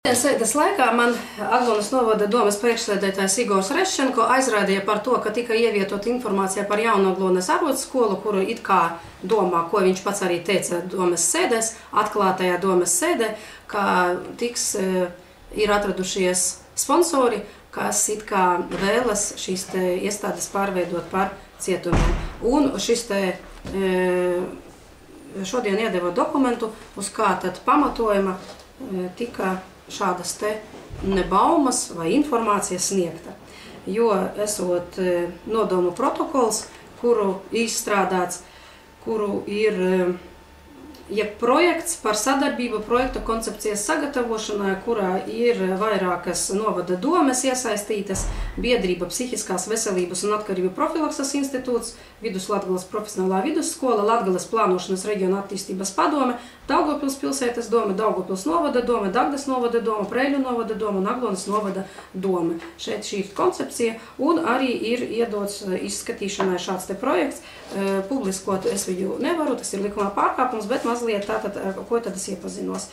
Sēdes laikā man Aglonas novada domes priekšsēdētājs Igors Reščenko aizrādīja par to, ka tika ievietot informācija par jaunu Aglonas arotskolu, kuru it kā domā, ko viņš pats arī teica domes sēdēs, atklātajā domes sēdē, ka ir atradušies sponsori, kas it kā vēlas šīs iestādes pārveidot par cietumiem. Un šis šodien iedeva dokumentu, uz kā tad pamatojuma tika šādas baumas vai informācijas sniegta. Jo esot nodomu protokols, kuru izstrādāts, kuru ir projekts par sadarbību projekta koncepcijas sagatavošanai, kurā ir vairākas novada domes iesaistītas, biedrība Psihiskās veselības un atkarību profilakses institūts, Viduslatgales profesionālā vidusskola, Latgales plānošanas reģiona attīstības padome, Daugavpils pilsētas dome, Daugavpils novada dome, Dagdas novada dome, Preiļu novada dome un Aglonas novada dome. Šeit šī ir koncepcija un arī ir iedots izskatīšanai šāds projekts. Publiskot es viņu nevaru, tas ir likumā pārkāpums, bet mazliet tātad, ko tad es iepazinos.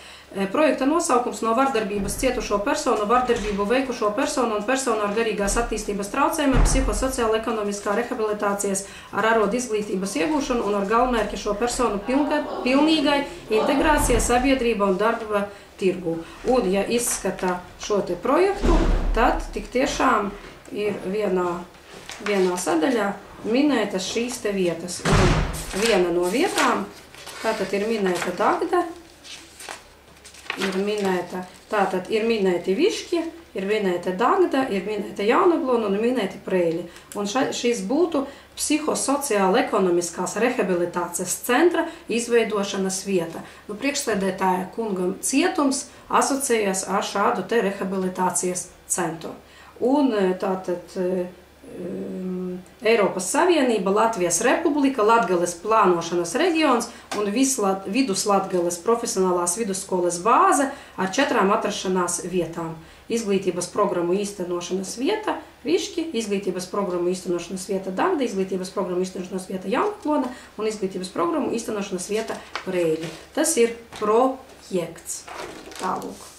Projekta nosaukums no vardarbības cietušo personu, vardarbību veikušo personu un personu ar garīgās attīstības traucējumiem, psihosociāla ekonomiskā rehabilitācijas ar arodu izglītības iegūšanu un ar galvenmērķi šo personu pilnīgai integrācijai sabiedrībā un darba tirgū. Un, ja izskata šo projektu, tad tik tiešām ir vienā sadaļā minētas šīs vietas. Un viena no vietām, tātad ir minēta Dagda, ir minēti Višķi, ir minēta Dagda, ir minēta Jaunaglona un minēti Preiļi. Un šis būtu psihosociāla ekonomiskās rehabilitācijas centra izveidošanas vieta. Priekšsēdētāja kungam cietums asociējas ar šādu rehabilitācijas centru. Un tātad Eiropas Savienība, Latvijas Republika, Latgales plānošanas reģions un Viduslatgales profesionālās vidusskolas bāze ar 4 atrašanās vietām. Izglītības programmu īstenošanas vieta Višķi, izglītības programmu īstenošanas vieta Dagda, izglītības programmu īstenošanas vieta Jaunaglona un izglītības programmu īstenošanas vieta Preiļi. Tas ir projekts. Tālūk.